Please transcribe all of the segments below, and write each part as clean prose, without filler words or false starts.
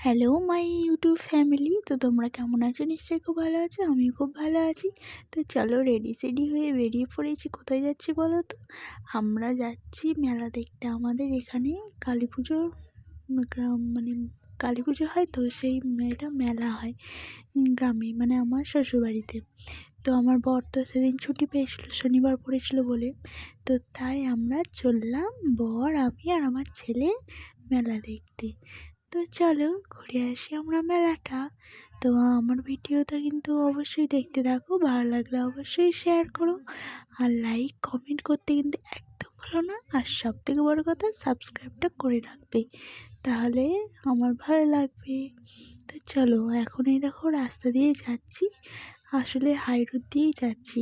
Hello my YouTube family. তো তোমরা কেমন আছো? নিশ্চয়ই খুব ভালো আছো, আমিও খুব ভালো আছি। তো চলো রেডি সেডি হয়ে বেরিয়ে পড়েছি। কোথায় যাচ্ছি বলো তো? আমরা যাচ্ছি মেলা দেখতে। আমাদের এখানে কালী পুজোর গ্রাম মানে কালী পুজো হয়, তো সেই এটা মেলা হয় গ্রামে, মানে আমার শ্বশুরবাড়িতে। তো আমার বর তো সেদিন ছুটি পেয়েছিল, শনিবার পড়েছিল বলে। তো তাই আমরা চললাম, বর, আমি আর আমার ছেলে, মেলা দেখতে। তো চলো ঘুরে আসি আমরা মেলাটা। তো আমার ভিডিওটা কিন্তু অবশ্যই দেখতে থাকো, ভালো লাগলে অবশ্যই শেয়ার করো আর লাইক কমেন্ট করতে কিন্তু একদম ভুলো না। আর সবথেকে বড় কথা, সাবস্ক্রাইবটা করে রাখবে, তাহলে আমার ভালো লাগবে। তো চলো, এখন এই দেখো রাস্তা দিয়ে যাচ্ছি, আসলে হাই রোড দিয়েই যাচ্ছি।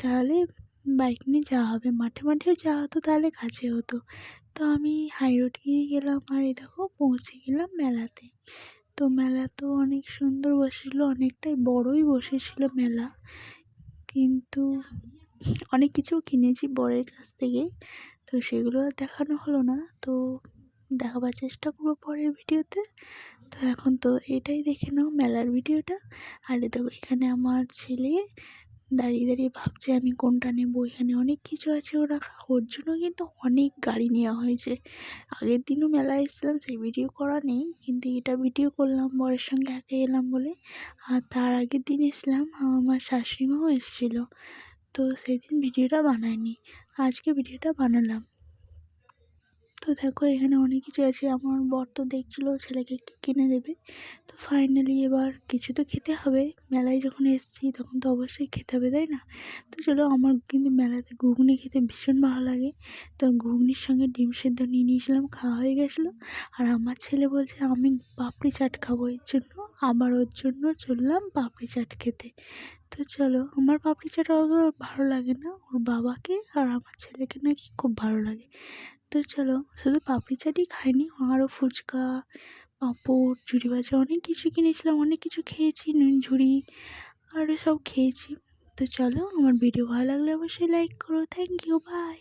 তাহলে বাইক নিয়ে যাওয়া হবে, মাঠে মাঠেও যাওয়া হতো তাহলে কাছে হতো। তো আমি হাই রোড দিয়ে গেলাম, আর এই দেখো পৌঁছে গেলাম মেলাতে। তো মেলা তো অনেক সুন্দর বসেছিল, অনেকটাই বড়ই বসেছিল মেলা। কিন্তু অনেক কিছু কিনেছি বরের কাছ থেকে, তো সেগুলো আর দেখানো হলো না। তো দেখাবার চেষ্টা করবো পরের ভিডিওতে। তো এখন তো এটাই দেখে নাও মেলার ভিডিওটা। আর দেখো এখানে আমার ছেলে দাঁড়িয়ে দাঁড়িয়ে ভাবছে আমি কোনটা নেব। এখানে অনেক কিছু আছে ও রাখা, ওর জন্য কিন্তু অনেক গাড়ি নেওয়া হয়েছে। আগের দিনও মেলায় এসেছিলাম, সেই ভিডিও করা নেই, কিন্তু এটা ভিডিও করলাম বরের সঙ্গে একা এলাম বলে। আর তার আগের দিন এসেছিলাম, আমার শাশুড়ি মাও এসেছিলো, তো সেদিন ভিডিওটা বানাইনি, আজকে ভিডিওটা বানালাম। তো দেখো এখানে অনেক কিছু আছে। আমার বর তো দেখছিলো ছেলেকে কী কিনে দেবে। তো ফাইনালি এবার কিছু তো খেতে হবে, মেলায় যখন এসেছি তখন তো অবশ্যই খেতে হবে, তাই না? তো চলো, আমার কিন্তু মেলাতে ঘুগনি খেতে ভীষণ ভালো লাগে। তো ঘুগনির সঙ্গে ডিম সেদ্ধ নিয়ে নিয়েছিলাম, খাওয়া হয়ে গেছিলো। আর আমার ছেলে বলছে আমি পাপড়ি চাট খাবো, এর জন্য আবার ওর জন্য চললাম পাপড়ি চাট খেতে। তো চলো, আমার পাপড়ি চাট অত ভালো লাগে না, ওর বাবাকে আর আমার ছেলেকে নাকি খুব ভালো লাগে। তো চলো, শুধু পাপড়ি চাটই খাইনি, আরও ফুচকা, পাঁপড়, ঝুড়ি ভাজা অনেক কিছু কিনেছিলাম, অনেক কিছু খেয়েছি, নুন ঝুড়ি আরও সব খেয়েছি। তো চলো, আমার ভিডিও ভালো লাগলে অবশ্যই লাইক করো। Thank you, by.